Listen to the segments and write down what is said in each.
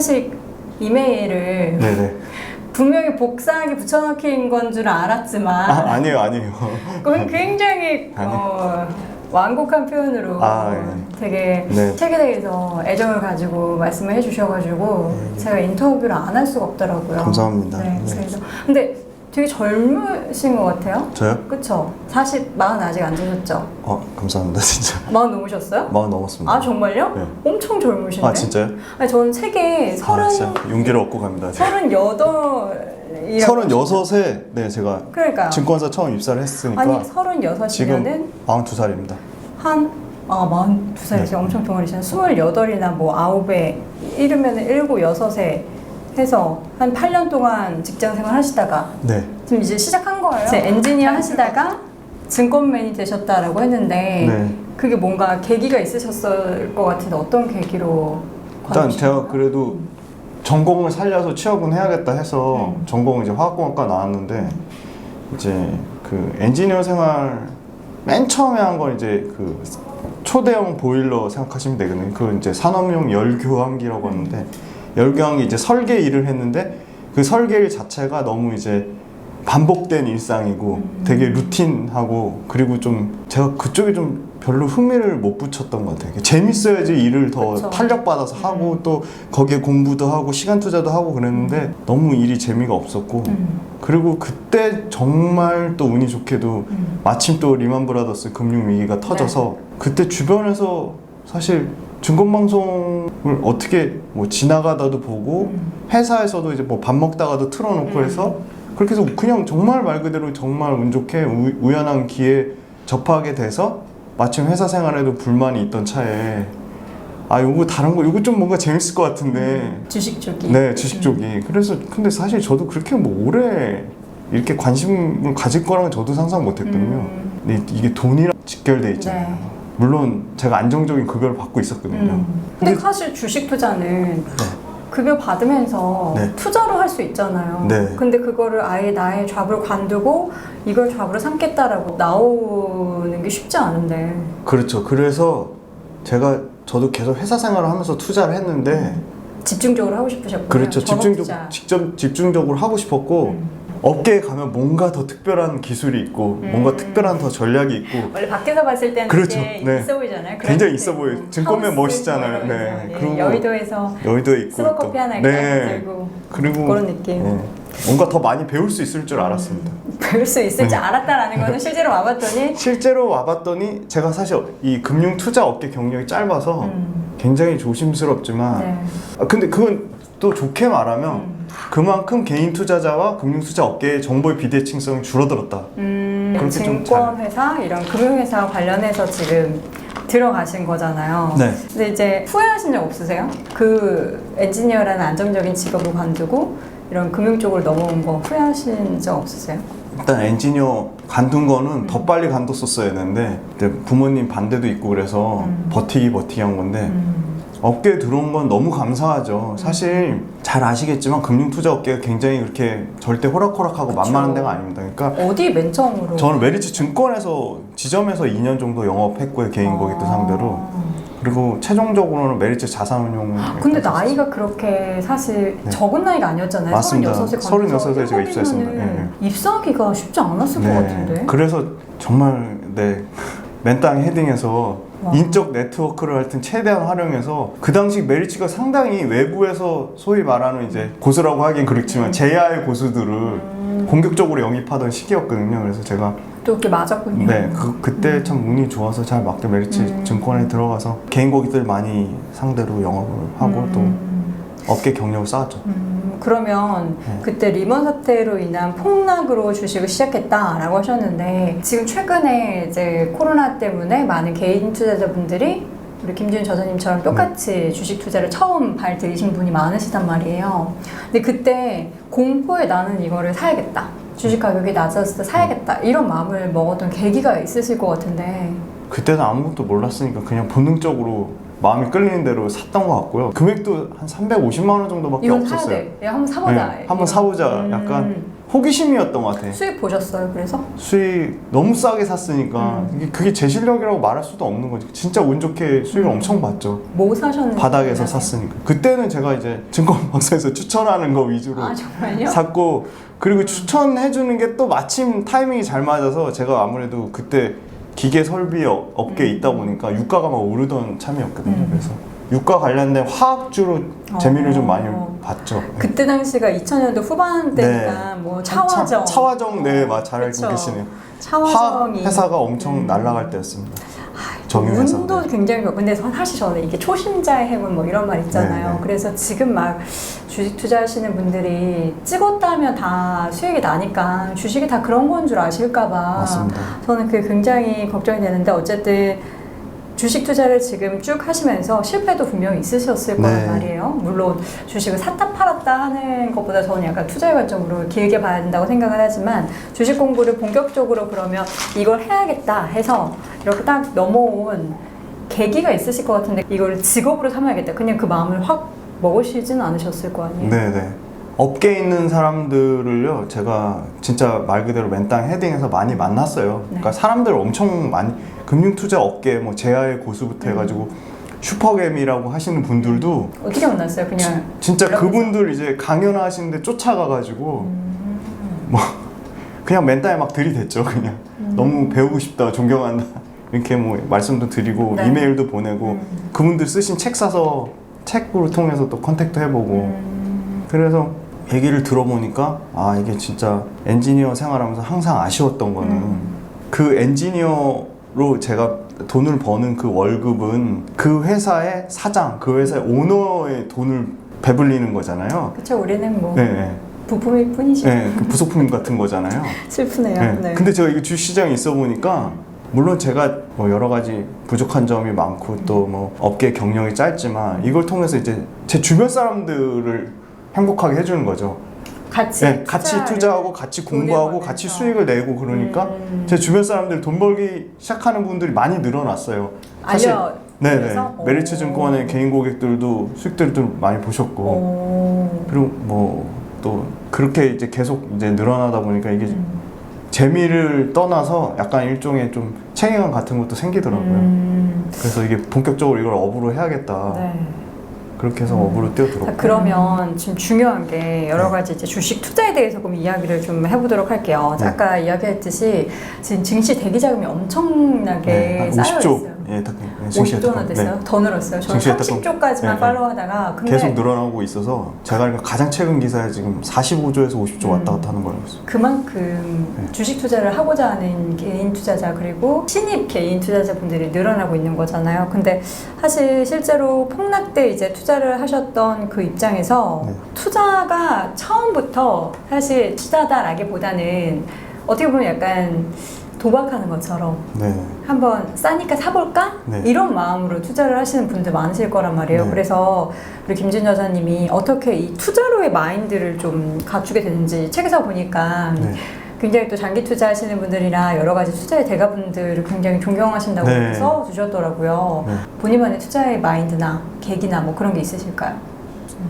사실 이메일을 네네. 분명히 복사하기 붙여넣기인 건 줄 알았지만 아니에요, 아니에요. 그건 굉장히 완곡한 표현으로 되게 네. 책에 대해서 애정을 가지고 말씀을 해주셔가지고 제가 인터뷰를 안 할 수가 없더라고요. 감사합니다. 네, 네. 그래서 근데 되게 젊으신 것 같아요. 저요? 그쵸? 40 아직 안 되셨죠? 감사합니다, 진짜. 40 넘으셨어요? 40 넘었습니다. 아 정말요? 네. 엄청 젊으신데? 아, 진짜요? 아니 저는 책에 진짜 용기를 얻고 갑니다. 38이라고 36에 네, 제가 그러니까 증권사 처음 입사를 했으니까 아니 36이면은 지금 42살입니다. 한 42살이세요. 네. 엄청 동안이시네. 28이나 뭐 9에 이르면은 7, 6에 해서 한 8년 동안 직장 생활 하시다가 네. 지금 이제 시작한 거예요. 이제 엔지니어 하시다가 증권맨이 되셨다라고 했는데 네. 그게 뭔가 계기가 있으셨을 것 같은데 어떤 계기로 일단 관두신 제가 거예요? 그래도 전공을 살려서 취업은 해야겠다 해서 전공은 이제 화학공학과 나왔는데 이제 그 엔지니어 생활 맨 처음에 한 건 이제 그 초대형 보일러 생각하시면 되거든요. 그 이제 산업용 열교환기라고 하는데 열교환기 이제 설계 일을 했는데 그 설계 일 자체가 너무 이제 반복된 일상이고 되게 루틴하고 그리고 좀 제가 그쪽에 좀 별로 흥미를 못 붙였던 것 같아요. 재밌어야지 일을 더 그쵸. 탄력받아서 하고 또 거기에 공부도 하고 시간 투자도 하고 그랬는데 너무 일이 재미가 없었고 그리고 그때 정말 또 운이 좋게도 마침 또 리만 브라더스 금융위기가 터져서 그때 주변에서 사실 증권방송을 어떻게 뭐 지나가다도 보고 회사에서도 이제 뭐 밥 먹다가도 틀어놓고 해서 그렇게 해서 그냥 정말 말 그대로 정말 운 좋게 우연한 기회에 접하게 돼서 마침 회사 생활에도 불만이 있던 차에 요거 다른 거 요거 좀 뭔가 재밌을 것 같은데 주식 쪽이 네 주식 쪽이 그래서 근데 사실 저도 그렇게 뭐 오래 이렇게 관심을 가질 거라는 저도 상상 못 했거든요 근데 이게 돈이랑 직결돼 있잖아요 네. 물론 제가 안정적인 급여를 받고 있었거든요 근데 사실 주식 투자는 급여 받으면서 네. 투자로 할 수 있잖아요. 네. 근데 그거를 아예 나의 잡으로 관두고 이걸 잡으로 삼겠다라고 나오는 게 쉽지 않은데. 그렇죠 그래서 저도 계속 회사 생활을 하면서 투자를 했는데 집중적으로 하고 싶으셨고요. 그렇죠 집중적으로 하고 싶었고 업계에 가면 뭔가 더 특별한 기술이 있고 뭔가 특별한 더 전략이 있고 원래 밖에서 봤을 때는 그렇죠. 되게 네. 있어 보이잖아요. 굉장히 있어 보여요. 증권맨 멋있잖아요. 네. 네. 그리고 여의도에서 여의도에 있고 스모커피 하나 이렇게 들고 그리고 그런 느낌. 네. 뭔가 더 많이 배울 수 있을 줄 알았습니다. 배울 수 있을지 알았다라는 거는 실제로 와봤더니 실제로 와봤더니 제가 사실 이 금융 투자 업계 경력이 짧아서 굉장히 조심스럽지만 네. 근데 그건 또 좋게 말하면 그만큼 개인 투자자와 금융 투자 업계의 정보의 비대칭성이 줄어들었다. 그렇게 좀 증권회사 이런 금융회사 관련해서 지금 들어가신 거잖아요. 네. 근데 이제 후회하신 적 없으세요? 그 엔지니어라는 안정적인 직업을 관두고 이런 금융 쪽으로 넘어온 거 후회하신 적 없으세요? 일단 엔지니어 관둔 거는 더 빨리 관뒀었어야 했는데 그때 부모님 반대도 있고 그래서 버티기 한 건데 업계에 들어온 건 너무 감사하죠. 사실 잘 아시겠지만 금융투자 업계가 굉장히 그렇게 절대 호락호락하고 만만한 데가 아닙니다. 그러니까 어디 맨 처음으로? 저는 메리츠 증권에서 지점에서 2년 정도 영업했고요. 개인 고객들 상대로. 그리고 최종적으로는 메리츠 자산운용. 근데 나이가 그렇게 사실 적은 나이가 아니었잖아요. 맞습니다. 36에 제가 입사했습니다. 입사하기가 쉽지 않았을 것 같은데. 그래서 정말 맨땅에 헤딩해서 인적 네트워크를 하여튼 최대한 활용해서 그 당시 메리츠가 상당히 외부에서 소위 말하는 이제 고수라고 하긴 그렇지만 제야의 고수들을 공격적으로 영입하던 시기였거든요. 그래서 제가 또 이렇게 맞았군요. 네, 그때 참 운이 좋아서 잘 맞게 메리츠 증권에 들어가서 개인 고객들 많이 상대로 영업을 하고 또 업계 경력을 쌓았죠. 그러면 그때 리먼 사태로 인한 폭락으로 주식을 시작했다라고 하셨는데 지금 최근에 이제 코로나 때문에 많은 개인 투자자분들이 우리 김지훈 저자님처럼 똑같이 주식 투자를 처음 발 들이신 분이 많으시단 말이에요. 근데 그때 공포에 나는 이거를 사야겠다. 주식 가격이 낮았을 때 사야겠다. 이런 마음을 먹었던 계기가 있으실 것 같은데 그때는 아무것도 몰랐으니까 그냥 본능적으로 마음이 끌리는 대로 샀던 것 같고요. 금액도 한 350만 원 정도밖에 이건 없었어요. 사야 돼. 한번 사보자. 한번 사보자. 약간 호기심이었던 것 같아. 수익 보셨어요? 그래서? 수익 너무 싸게 샀으니까 그게 제 실력이라고 말할 수도 없는 거지. 진짜 운 좋게 수익을 엄청 봤죠. 뭐 사셨는지 바닥에서 기억나세요? 샀으니까. 그때는 제가 이제 증권방송에서 추천하는 거 위주로 아 정말요? 샀고, 그리고 추천해주는 게 또 마침 타이밍이 잘 맞아서 제가 아무래도 그때 기계 설비 업계에 있다 보니까 유가가 막 오르던 참이었거든요. 그래서 유가 관련된 화학주로 재미를 좀 많이 봤죠. 네. 그때 당시가 2000년도 후반대니까 뭐 차화정 차화정, 네, 잘 알고 그쵸. 계시네요. 화학 차화정이 회사가 엄청 날아갈 때였습니다. 정유회사. 운도 굉장히 좋고, 근데 사실 저는 이게 초심자의 행운 뭐 이런 말 있잖아요. 네, 네. 그래서 지금 막 주식 투자하시는 분들이 찍었다면 다 수익이 나니까 주식이 다 그런 건 줄 아실까봐 맞습니다. 저는 그게 굉장히 걱정이 되는데, 어쨌든 주식 투자를 지금 쭉 하시면서 실패도 분명히 있으셨을 거란 네. 말이에요. 물론 주식을 샀다 팔았다 하는 것보다 저는 약간 투자의 관점으로 길게 봐야 된다고 생각을 하지만, 주식 공부를 본격적으로 그러면 이걸 해야겠다 해서 이렇게 딱 넘어온 계기가 있으실 것 같은데, 이걸 직업으로 삼아야겠다, 그냥 그 마음을 확 먹으시지는 않으셨을 거 아니에요? 네네. 업계에 있는 사람들을요, 제가 진짜 말 그대로 맨땅 헤딩해서 많이 만났어요. 그러니까 사람들 엄청 많이, 금융투자 업계 뭐 제야의 고수부터 해가지고 슈퍼겜이라고 하시는 분들도 어떻게 만났어요? 그냥 진짜 연락해서? 그분들 이제 강연하시는데 쫓아가가지고 뭐 그냥 맨땅에 막 들이댔죠. 그냥 너무 배우고 싶다, 존경한다 이렇게 뭐 말씀도 드리고 네. 이메일도 보내고 그분들 쓰신 책 사서 책으로 통해서 또 컨택도 해보고 그래서 얘기를 들어보니까 아, 이게 진짜 엔지니어 생활하면서 항상 아쉬웠던 거는 그 엔지니어로 제가 돈을 버는 그 월급은 그 회사의 사장, 그 회사의 오너의 돈을 배불리는 거잖아요. 그쵸, 우리는 뭐 네, 부품일 뿐이지. 네, 그 부속품 같은 거잖아요. 슬프네요. 네. 네. 근데 제가 이거 주시장에 있어 보니까 물론 제가 뭐 여러 가지 부족한 점이 많고 또 뭐 업계 경력이 짧지만 이걸 통해서 이제 제 주변 사람들을 행복하게 해주는 거죠. 같이 네, 같이 투자하고 같이 공부하고 보내면서. 같이 수익을 내고 그러니까 제 주변 사람들 돈 벌기 시작하는 분들이 많이 늘어났어요. 네네. 그래서? 메리츠 증권의 개인 고객들도 수익들도 많이 보셨고 그리고 뭐 또 그렇게 이제 계속 이제 늘어나다 보니까 이게 재미를 떠나서 약간 일종의 좀 책임감 같은 것도 생기더라고요. 그래서 이게 본격적으로 이걸 업으로 해야겠다. 네. 그렇게 해서 업으로 뛰어들었고. 자, 그러면 지금 중요한 게 여러 가지 이제 주식 투자에 대해서 그럼 이야기를 좀 해보도록 할게요. 네. 아까 이야기했듯이 지금 증시 대기 자금이 엄청나게 한 쌓여 50조. 있어요. 예, 50조나 됐어요? 더 늘었어요. 저는 증시에 30조까지만 네, 팔로우하다가 근데 계속 늘어나고 있어서 제가 알기로 가장 최근 기사에 지금 45조에서 50조 왔다 갔다 하는 걸로 알고 있어요. 그만큼 주식 투자를 하고자 하는 개인 투자자 그리고 신입 개인 투자자분들이 늘어나고 있는 거잖아요. 근데 사실 실제로 폭락 때 이제 투자를 하셨던 그 입장에서 투자가 처음부터 사실 투자다라기보다는 어떻게 보면 약간 도박하는 것처럼 네. 한번 싸니까 사볼까? 네. 이런 마음으로 투자를 하시는 분들 많으실 거란 말이에요. 네. 그래서 우리 김준 여사님이 어떻게 이 투자로의 마인드를 좀 갖추게 되는지 책에서 보니까 네. 굉장히 또 장기 투자하시는 분들이나 여러 가지 투자의 대가분들을 굉장히 존경하신다고 네. 써주셨더라고요. 네. 본인만의 투자의 마인드나 계기나 뭐 그런 게 있으실까요?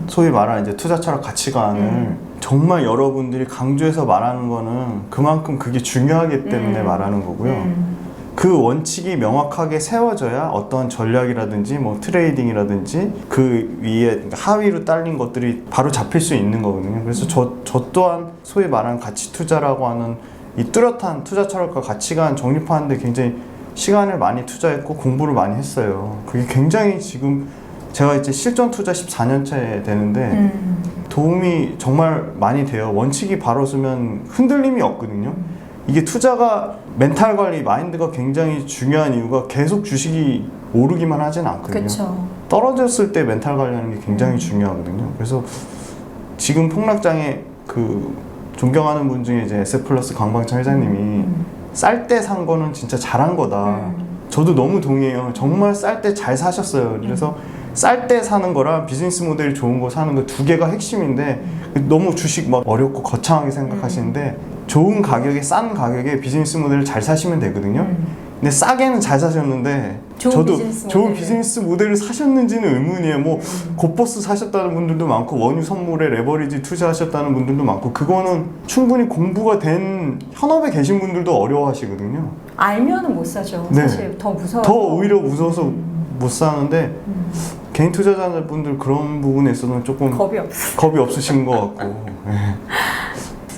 소위 말하는 이제 투자 철학 가치관을 정말 여러분들이 강조해서 말하는 거는 그만큼 그게 중요하기 때문에 말하는 거고요. 그 원칙이 명확하게 세워져야 어떤 전략이라든지 뭐 트레이딩이라든지 그 위에 하위로 딸린 것들이 바로 잡힐 수 있는 거거든요. 그래서 저 또한 소위 말하는 가치 투자라고 하는 이 뚜렷한 투자 철학과 가치관 정립하는데 굉장히 시간을 많이 투자했고 공부를 많이 했어요. 그게 굉장히 지금 제가 이제 실전 투자 14년 차 되는데 도움이 정말 많이 돼요. 원칙이 바로 서면 흔들림이 없거든요. 이게 투자가 멘탈 관리, 마인드가 굉장히 중요한 이유가 계속 주식이 오르기만 하진 않거든요. 그쵸. 떨어졌을 때 멘탈 관리하는 게 굉장히 중요하거든요. 그래서 지금 폭락장에 그 존경하는 분 중에 이제 SF+ 강방창 회장님이 쌀 때 산 거는 진짜 잘한 거다. 저도 너무 동의해요. 정말 쌀 때 잘 사셨어요. 그래서 쌀 때 사는 거랑 비즈니스 모델이 좋은 거 사는 거 두 개가 핵심인데 너무 주식 막 어렵고 거창하게 생각하시는데 좋은 가격에 싼 가격에 비즈니스 모델을 잘 사시면 되거든요. 근데 싸게는 잘 사셨는데 좋은 비즈니스 좋은 모델을. 비즈니스 모델을 사셨는지는 의문이에요. 뭐 곧버스 사셨다는 분들도 많고 원유 선물에 레버리지 투자하셨다는 분들도 많고 그거는 충분히 공부가 된 현업에 계신 분들도 어려워하시거든요. 알면은 못 사죠. 네. 사실 더 무서워. 더 오히려 무서워서 못 사는데 개인 투자자분들 그런 부분에 있어서는 조금 겁이 없으신 것 같고. 네.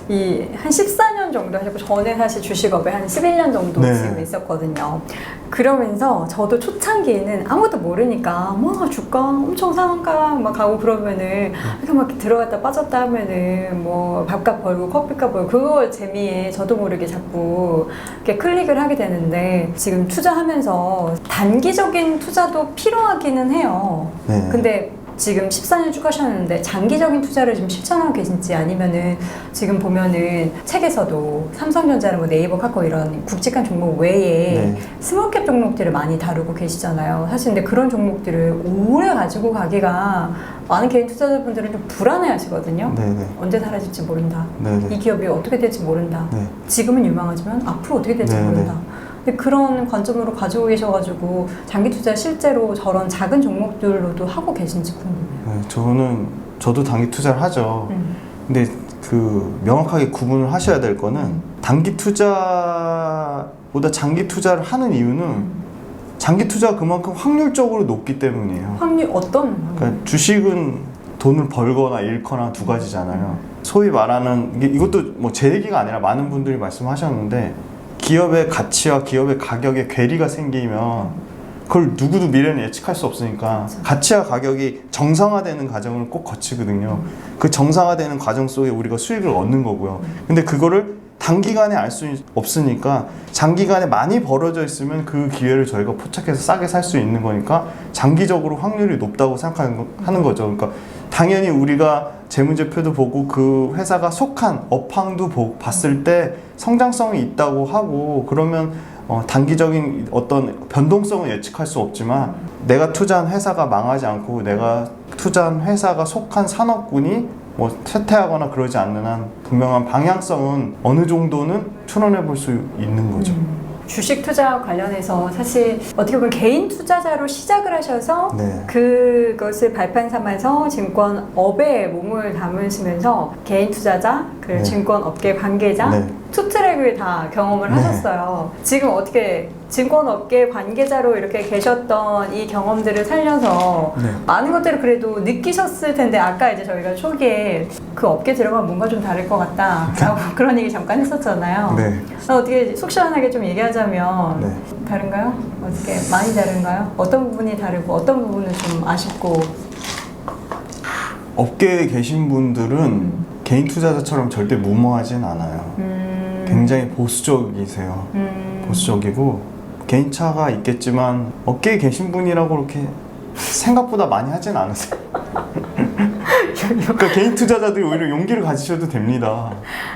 한 14년 정도 하셨고 저는 사실 주식업에 한 11년 정도 네. 지금 있었거든요. 그러면서 저도 초창기에는 아무것도 모르니까 뭐 주가 엄청 상한가 막 가고 그러면은 이렇게 막 들어갔다 빠졌다 하면은 뭐 밥값 벌고 커피값 벌고 그거 재미에 저도 모르게 자꾸 이렇게 클릭을 하게 되는데 지금 투자하면서 단기적인 투자도 필요하기는 해요. 네. 근데 지금 14년 쭉 하셨는데 장기적인 투자를 좀 실천하고 계신지 아니면은 지금 보면은 책에서도 삼성전자나 뭐 네이버, 카카오 이런 굵직한 종목 외에 네. 스몰캡 종목들을 많이 다루고 계시잖아요. 사실 근데 그런 종목들을 오래 가지고 가기가 많은 개인 투자자분들은 좀 불안해 하시거든요. 네네. 언제 사라질지 모른다. 네네. 이 기업이 어떻게 될지 모른다. 네. 지금은 유망하지만 앞으로 어떻게 될지 네네. 모른다. 근데 그런 관점으로 가지고 계셔가지고 장기 투자 실제로 저런 작은 종목들로도 하고 계신지 궁금해요. 네, 저도 단기 투자를 하죠. 근데 그 명확하게 구분을 하셔야 될 거는 단기 투자보다 장기 투자를 하는 이유는 장기 투자가 그만큼 확률적으로 높기 때문이에요. 확률 어떤? 그러니까 주식은 돈을 벌거나 잃거나 두 가지잖아요. 소위 말하는 이것도 뭐 제 얘기가 아니라 많은 분들이 말씀하셨는데 기업의 가치와 기업의 가격에 괴리가 생기면 그걸 누구도 미래는 예측할 수 없으니까 가치와 가격이 정상화되는 과정을 꼭 거치거든요. 그 정상화되는 과정 속에 우리가 수익을 얻는 거고요. 근데 그거를 단기간에 알 수 없으니까 장기간에 많이 벌어져 있으면 그 기회를 저희가 포착해서 싸게 살 수 있는 거니까 장기적으로 확률이 높다고 생각하는 거죠. 그러니까 당연히 우리가 재무제표도 보고 그 회사가 속한 업황도 봤을 때 성장성이 있다고 하고 그러면 단기적인 어떤 변동성은 예측할 수 없지만 내가 투자한 회사가 망하지 않고 내가 투자한 회사가 속한 산업군이 뭐 쇠퇴하거나 그러지 않는 한 분명한 방향성은 어느 정도는 추론해 볼 수 있는 거죠. 주식 투자와 관련해서 사실 어떻게 보면 개인 투자자로 시작을 하셔서 네. 그것을 발판 삼아서 증권업에 몸을 담으시면서 개인 투자자, 그리고 네. 증권업계 관계자 네. 투 트랙을 다 경험을 네. 하셨어요. 지금 어떻게 증권업계 관계자로 이렇게 계셨던 이 경험들을 살려서 네. 많은 것들을 그래도 느끼셨을 텐데 아까 이제 저희가 초기에 그 업계 들어가면 뭔가 좀 다를 것 같다 라고 그런 얘기 잠깐 했었잖아요. 네. 어떻게 속 시원하게 좀 얘기하자면 네. 다른가요? 어떻게 많이 다른가요? 어떤 부분이 다르고 어떤 부분은 좀 아쉽고 업계에 계신 분들은 개인 투자자처럼 절대 무모하진 않아요. 굉장히 보수적이세요. 보수적이고 개인차가 있겠지만 업계에 계신 분이라고 그렇게 생각보다 많이 하진 않으세요. 그러니까 개인 투자자들이 오히려 용기를 가지셔도 됩니다.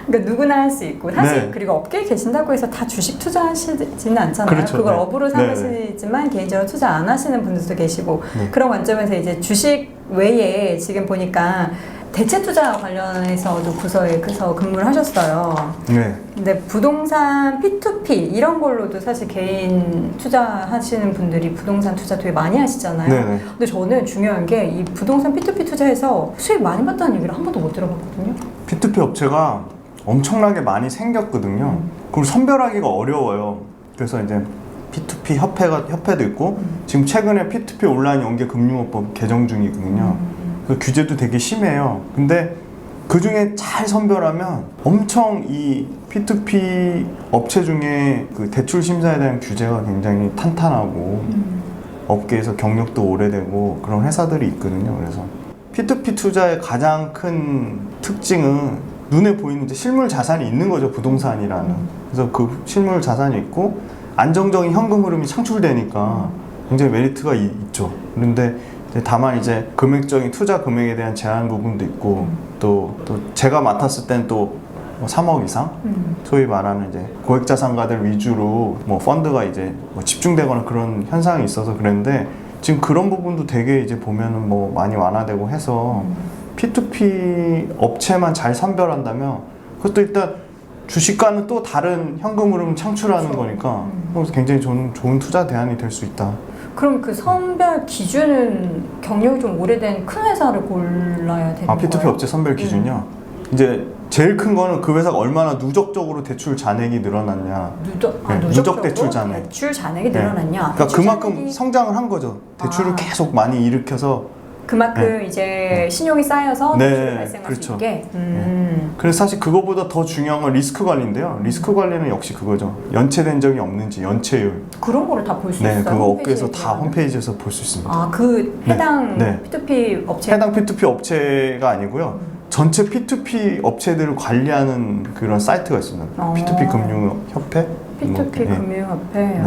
그러니까 누구나 할 수 있고 사실 네. 그리고 업계에 계신다고 해서 다 주식 투자하시지는 않잖아요. 그렇죠. 그걸 네. 업으로 네, 삼으시지만 개인적으로 투자 안 하시는 분들도 계시고 네. 그런 관점에서 이제 주식 외에 지금 보니까 대체 투자 관련해서도 부서에서 근무를 하셨어요. 네. 근데 부동산 P2P 이런 걸로도 사실 개인 투자하시는 분들이 부동산 투자 되게 많이 하시잖아요. 네네. 근데 저는 중요한 게 이 부동산 P2P 투자해서 수익 많이 봤다는 얘기를 한 번도 못 들어봤거든요. P2P 업체가 엄청나게 많이 생겼거든요. 그걸 선별하기가 어려워요. 그래서 이제 P2P 협회도 있고 지금 최근에 P2P 온라인 연계 금융업법 개정 중이거든요. 그 규제도 되게 심해요. 근데 그 중에 잘 선별하면 엄청 이 P2P 업체 중에 그 대출 심사에 대한 규제가 굉장히 탄탄하고 업계에서 경력도 오래되고 그런 회사들이 있거든요. 그래서 P2P 투자의 가장 큰 특징은 눈에 보이는 이제 실물 자산이 있는 거죠. 부동산이라는. 그래서 그 실물 자산이 있고 안정적인 현금 흐름이 창출되니까 굉장히 메리트가 있죠. 그런데 다만 이제 금액적인 투자 금액에 대한 제한 부분도 있고 또 제가 맡았을 땐 또 3억 이상 소위 말하는 이제 고액 자산가들 위주로 뭐 펀드가 이제 뭐 집중되거나 그런 현상이 있어서 그랬는데 지금 그런 부분도 되게 이제 보면은 뭐 많이 완화되고 해서 P2P 업체만 잘 선별한다면 그것도 일단 주식과는 또 다른 현금 흐름 창출하는 그렇죠. 거니까 그래서 굉장히 좋은 투자 대안이 될 수 있다. 그럼 그 선별 기준은 경력이 좀 오래된 큰 회사를 골라야 되는 거예요? P2P 업체 선별 기준이요. 이제 제일 큰 거는 그 회사가 얼마나 누적적으로 대출 잔액이 늘어났냐. 누적 대출 잔액. 대출 잔액이 늘어났냐. 그러니까 그만큼 성장을 한 거죠. 대출을 계속 많이 일으켜서. 그만큼 이제 신용이 쌓여서 대출이 발생할 그렇죠. 수 있게. 그래서 사실 그거보다 더 중요한 건 리스크 관리인데요. 리스크 관리는 역시 그거죠. 연체된 적이 없는지, 연체율. 그런 거를 다 볼 수 있어요. 그거 업계에서 다 홈페이지에서 볼 수 있습니다. 그 해당 P2P 업체? 해당 P2P 업체가 아니고요. 전체 P2P 업체들을 관리하는 그런 사이트가 있습니다. P2P 금융협회? P2P 금융협회.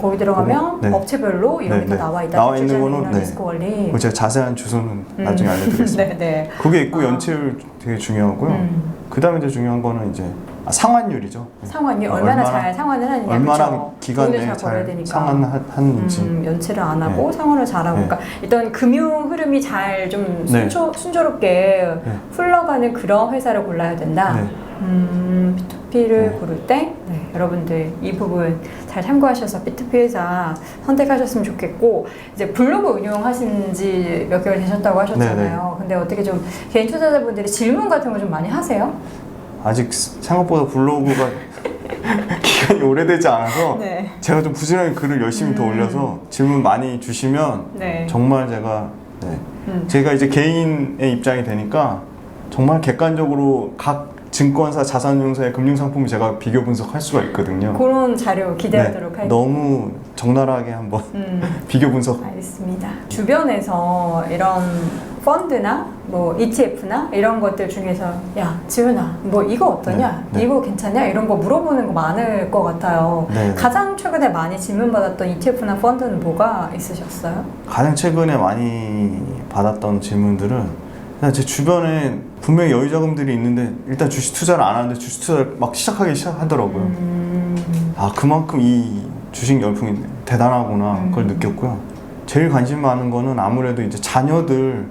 거기 들어가면 업체별로 이런 게 다 나와 있다. 나와 있는 거는 리스크 관리. 제가 자세한 주소는 나중에 알려드리겠습니다. 그게 있고 연체율 되게 중요하고요. 그 다음에 이제 중요한 거는 이제 상환율이죠. 상환율 얼마나 잘 상환을 하느냐. 얼마나 그렇죠? 기간에 잘 상환하는지. 연체를 안 하고 상환을 잘하고. 그러니까 일단 금융 흐름이 잘 좀 순조롭게 흘러가는 그런 회사를 골라야 된다. P2P를 고를 때 여러분들 이 부분 잘 참고하셔서 P2P 회사 선택하셨으면 좋겠고, 이제 블로그 운영하신 지 몇 개월 되셨다고 하셨잖아요. 근데 어떻게 좀 개인 투자자분들이 질문 같은 거 좀 많이 하세요? 아직 생각보다 블로그가 기간이 오래되지 않아서 제가 좀 부지런히 글을 열심히 더 올려서 질문 많이 주시면 정말 제가 이제 개인의 입장이 되니까 정말 객관적으로 각 증권사, 자산운용사의 금융상품을 제가 비교 분석할 수가 있거든요. 그런 자료 기대하도록 할게요. 너무 적나라하게 한번 비교 분석. 알겠습니다. 주변에서 이런 펀드나 뭐 ETF나 이런 것들 중에서 야 지훈아 뭐 이거 어떠냐? 이거 괜찮냐? 이런 거 물어보는 거 많을 것 같아요. 가장 최근에 많이 질문받았던 ETF나 펀드는 뭐가 있으셨어요? 가장 최근에 많이 받았던 질문들은 제 주변에 분명히 여유 자금들이 있는데 일단 주식 투자를 안 하는데 주식 투자를 막 시작하더라고요. 그만큼 이 주식 열풍이 대단하구나 그걸 느꼈고요. 제일 관심 많은 거는 아무래도 이제 자녀들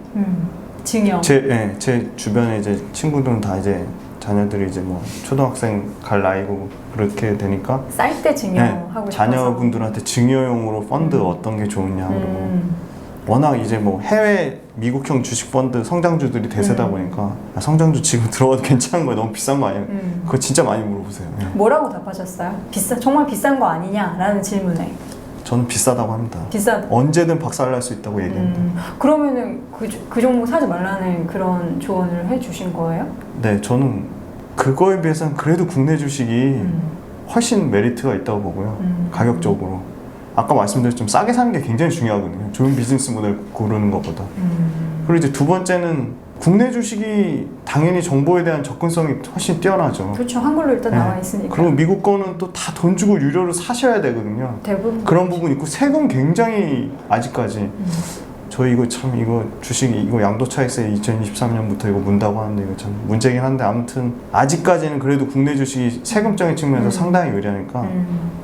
증여. 제 주변에 이제 친구들은 다 이제 자녀들이 이제 뭐 초등학생 갈 나이고 그렇게 되니까 쌀 때 증여하고 싶어서 자녀분들한테 증여용으로 펀드 어떤 게 좋으냐 그러고 워낙 이제 뭐 해외 미국형 주식 펀드 성장주들이 대세다 보니까 성장주 지금 들어가도 괜찮은 거야, 너무 비싼 거 아니야? 그거 진짜 많이 물어보세요. 뭐라고 답하셨어요? 정말 비싼 거 아니냐라는 질문에. 저는 비싸다고 합니다. 언제든 박살날 수 있다고 얘기합니다. 그러면은 그 종목 사지 말라는 그런 조언을 해주신 거예요? 네, 저는 그거에 비해서는 그래도 국내 주식이 훨씬 메리트가 있다고 보고요. 가격적으로. 아까 말씀드렸지만 싸게 사는 게 굉장히 중요하거든요. 좋은 비즈니스 모델 고르는 것보다. 그리고 이제 두 번째는 국내 주식이 당연히 정보에 대한 접근성이 훨씬 뛰어나죠. 그렇죠. 한글로 일단 나와 있으니까. 그리고 미국 거는 또 다 돈 주고 유료로 사셔야 되거든요. 대부분 그런 부분 있고 세금 굉장히 아직까지 저 이거 주식 이거 양도차익세 2023년부터 이거 문다고 하는데 이거 참 문제긴 한데 아무튼 아직까지는 그래도 국내 주식이 세금적인 측면에서 상당히 유리하니까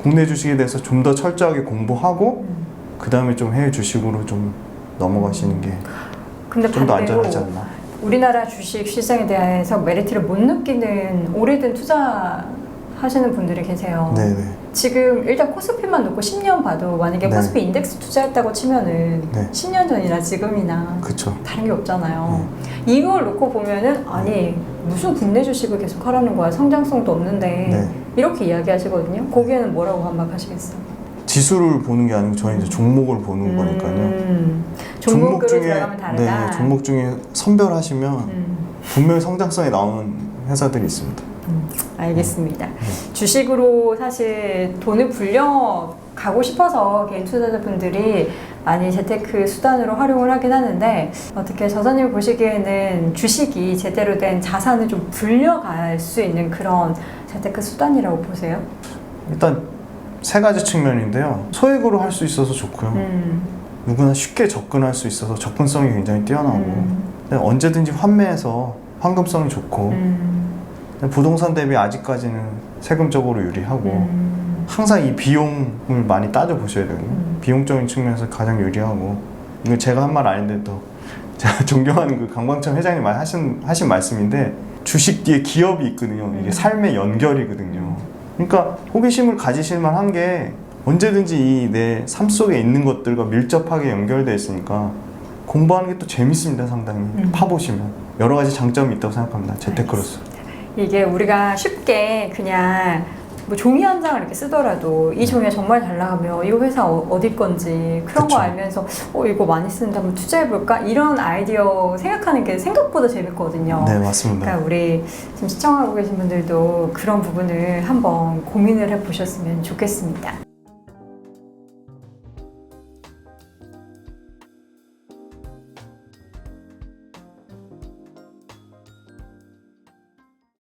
국내 주식에 대해서 좀 더 철저하게 공부하고 그 다음에 좀 해외 주식으로 좀 넘어가시는 게 좀 더 안전하지 않나. 우리나라 주식 시장에 대해서 메리트를 못 느끼는 오래된 투자하시는 분들이 계세요. 네네. 지금 일단 코스피만 놓고 10년 봐도 만약에 코스피 인덱스 투자했다고 치면은 10년 전이나 지금이나 다른 게 없잖아요. 이걸 놓고 보면은 아니 무슨 국내 주식을 계속 하라는 거야, 성장성도 없는데 이렇게 이야기하시거든요. 거기에는 뭐라고 반박하시겠어요? 지수를 보는 게 아니고 저는 이제 종목을 보는 거니까요. 종목 중에 들어가면 다르다. 종목 중에 선별하시면 분명히 성장성이 나오는 회사들이 있습니다. 알겠습니다. 주식으로 사실 돈을 불려 가고 싶어서 개인 투자자분들이 많이 재테크 수단으로 활용을 하긴 하는데 어떻게 저자님 보시기에는 주식이 제대로 된 자산을 좀 불려갈 수 있는 그런 재테크 수단이라고 보세요? 일단 세 가지 측면인데요. 소액으로 할 수 있어서 좋고요. 누구나 쉽게 접근할 수 있어서 접근성이 굉장히 뛰어나고 언제든지 환매해서 환금성이 좋고 부동산 대비 아직까지는 세금적으로 유리하고 항상 이 비용을 많이 따져보셔야 되거든요. 비용적인 측면에서 가장 유리하고 이거 제가 한 말 아닌데 또 제가 존경하는 그 강광천 회장님 하신 말씀인데 주식 뒤에 기업이 있거든요. 이게 삶의 연결이거든요. 그러니까 호기심을 가지실 만한 게 언제든지 이 내 삶 속에 있는 것들과 밀접하게 연결되어 있으니까 공부하는 게 또 재밌습니다. 상당히 파보시면 여러 가지 장점이 있다고 생각합니다. 재테크로서. 이게 우리가 쉽게 그냥 뭐 종이 한 장을 이렇게 쓰더라도 이 종이가 정말 잘 나가면 이 회사 어디 건지 그런 그쵸. 거 알면서 이거 많이 쓰는데 한번 투자해볼까? 이런 아이디어 생각하는 게 생각보다 재밌거든요. 네, 맞습니다. 그러니까 우리 지금 시청하고 계신 분들도 그런 부분을 한번 고민을 해보셨으면 좋겠습니다.